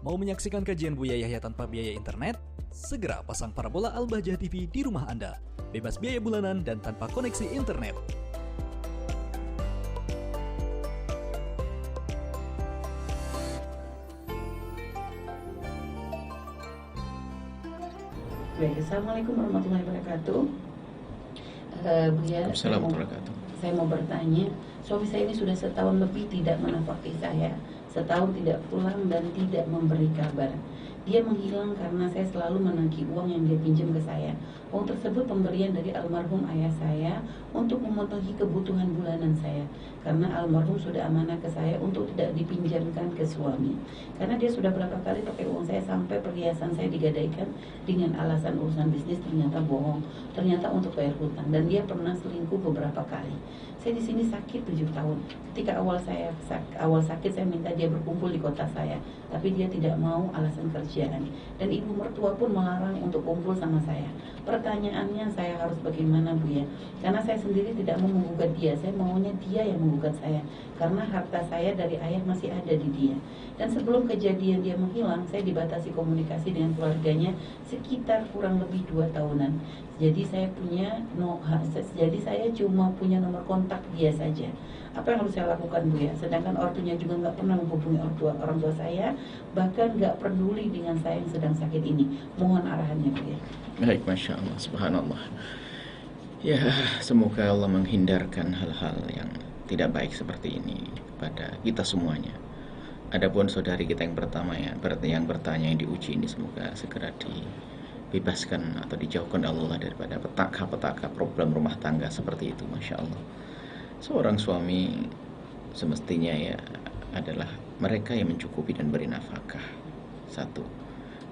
Mau menyaksikan kajian Buya Yahya tanpa biaya internet? Segera pasang parabola Al-Bahjah TV di rumah Anda. Bebas biaya bulanan dan tanpa koneksi internet. Baik, Assalamualaikum warahmatullahi wabarakatuh. Buya, saya mau bertanya, suami saya ini sudah setahun lebih tidak menafkahi saya, setahun tidak pulang dan tidak memberi kabar. Dia menghilang karena saya selalu menagih uang yang dia pinjam ke saya. Uang tersebut pemberian dari almarhum ayah saya untuk memenuhi kebutuhan bulanan saya. Karena almarhum sudah amanah ke saya untuk tidak dipinjamkan ke suami. Karena dia sudah berapa kali pakai uang saya sampai perhiasan saya digadaikan dengan alasan urusan bisnis, ternyata bohong. Ternyata untuk bayar hutang, dan dia pernah selingkuh beberapa kali. Saya di sini sakit 7 tahun. Ketika awal sakit saya minta dia berkumpul di kota saya, tapi dia tidak mau, alasan kerjaan. Dan ibu mertua pun melarang untuk kumpul sama saya. Pertanyaannya, saya harus bagaimana, Bu ya? Karena saya sendiri tidak mau menggugat dia, saya maunya dia yang menggugat saya. Karena harta saya dari ayah masih ada di dia. Dan sebelum kejadian dia menghilang, saya dibatasi komunikasi dengan keluarganya sekitar kurang lebih 2 tahunan. Jadi saya cuma punya nomor kontak dia saja. Apa yang harus saya lakukan, Bu ya? Sedangkan ortunya juga nggak pernah menghubungi orang tua saya, bahkan nggak peduli dengan saya yang sedang sakit ini. Mohon arahannya, Bu ya. Baik, Masya Allah, Subhanallah. Ya, semoga Allah menghindarkan hal-hal yang tidak baik seperti ini pada kita semuanya. Adapun saudari kita yang pertama yang bertanya, yang diuji ini, semoga segera dibebaskan atau dijauhkan Allah daripada petaka-petaka problem rumah tangga seperti itu. Masya Allah. Seorang suami semestinya adalah mereka yang mencukupi dan beri nafkah. Satu.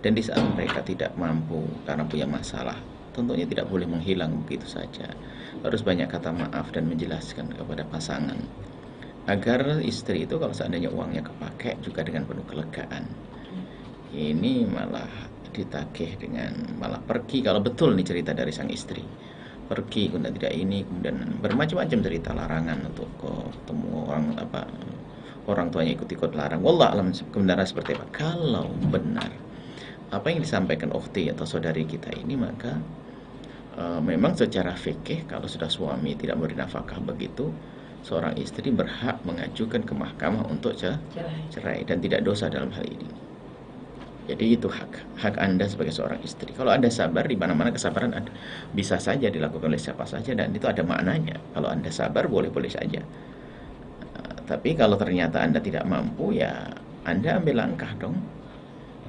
Dan di saat mereka tidak mampu karena punya masalah, tentunya tidak boleh menghilang begitu saja. Harus banyak kata maaf dan menjelaskan kepada pasangan, agar istri itu kalau seandainya uangnya kepakai juga dengan penuh kelegaan. Ini malah ditagih dengan malah pergi, kalau betul nih cerita dari sang istri, pergi kemudian tidak ini, kemudian bermacam-macam cerita larangan untuk ketemu orang tuanya ikut-ikut larang. Wallah alam kebenaran seperti apa. Kalau benar apa yang disampaikan ukhti atau saudari kita ini, maka memang secara fikih kalau sudah suami tidak memberi nafkah begitu, seorang istri berhak mengajukan ke mahkamah untuk cerai dan tidak dosa dalam hal ini. Jadi itu hak Anda sebagai seorang istri. Kalau Anda sabar, di mana-mana kesabaran Anda bisa saja dilakukan oleh siapa saja, dan itu ada maknanya. Kalau Anda sabar, boleh-boleh saja. Tapi kalau ternyata Anda tidak mampu, ya Anda ambil langkah dong,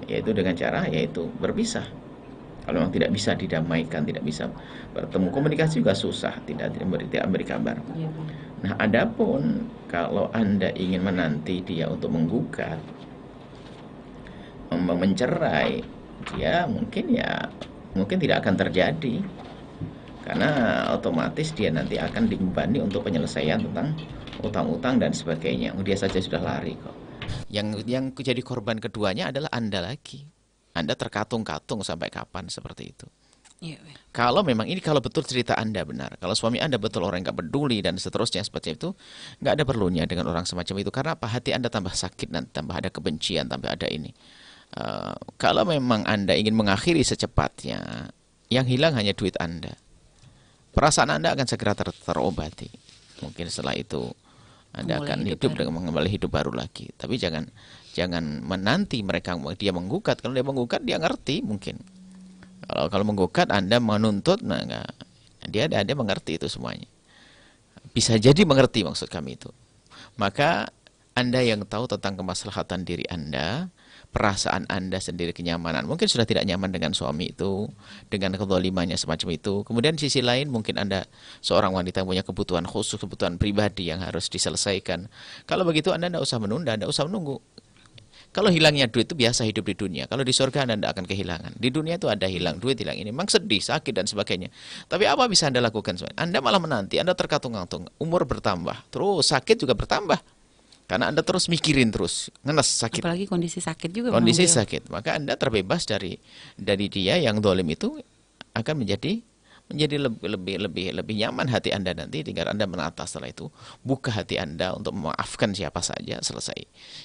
yaitu dengan cara berpisah. Kalau memang tidak bisa didamaikan, tidak bisa bertemu, komunikasi juga susah, tidak memberi kabar. Nah, adapun kalau Anda ingin menanti dia untuk menggugat, mencerai, dia mungkin tidak akan terjadi, karena otomatis dia nanti akan dibebani untuk penyelesaian tentang utang-utang dan sebagainya. Dia saja sudah lari kok. Yang jadi korban keduanya adalah Anda lagi. Anda terkatung-katung sampai kapan seperti itu. Kalau memang kalau betul cerita Anda benar, kalau suami Anda betul orang yang gak peduli dan seterusnya seperti itu, gak ada perlunya dengan orang semacam itu. Karena apa? Hati Anda tambah sakit, nanti tambah ada kebencian, tambah ada ini. Kalau memang Anda ingin mengakhiri secepatnya, yang hilang hanya duit Anda. Perasaan Anda akan segera terobati. Mungkin setelah itu Anda akan hidup dengan kembali hidup baru lagi. Tapi jangan menanti dia menggugat. Kalau dia menggugat, dia ngerti mungkin. Kalau menggugat, Anda menuntut, dia mengerti itu semuanya. Bisa jadi mengerti maksud kami itu. Maka Anda yang tahu tentang kemaslahatan diri Anda, perasaan Anda sendiri, kenyamanan. Mungkin sudah tidak nyaman dengan suami itu, dengan kezalimannya semacam itu. Kemudian di sisi lain mungkin Anda seorang wanita yang punya kebutuhan khusus, kebutuhan pribadi yang harus diselesaikan. Kalau begitu Anda tidak usah menunda, tidak usah menunggu. Kalau hilangnya duit itu biasa hidup di dunia. Kalau di surga Anda tidak akan kehilangan. Di dunia itu ada hilang duit, hilang ini. Memang sedih, sakit dan sebagainya. Tapi apa bisa Anda lakukan? Anda malah menanti, Anda terkatung-katung. Umur bertambah, terus sakit juga bertambah. Karena Anda terus mikirin terus, ngenes sakit. Apalagi kondisi sakit juga. Kondisi sakit. Maka Anda terbebas dari dia yang dolim itu akan menjadi menjadi lebih nyaman hati Anda nanti. Tinggal Anda menata setelah itu, buka hati Anda untuk memaafkan siapa saja, selesai.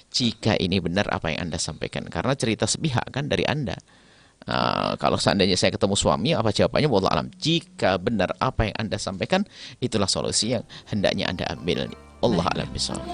Jika ini benar apa yang Anda sampaikan, karena cerita sepihak kan dari Anda. Kalau seandainya saya ketemu suami, apa jawabannya? Wallahu alam. Jika benar apa yang Anda sampaikan, itulah solusi yang hendaknya Anda ambil. Allah alam bisawab.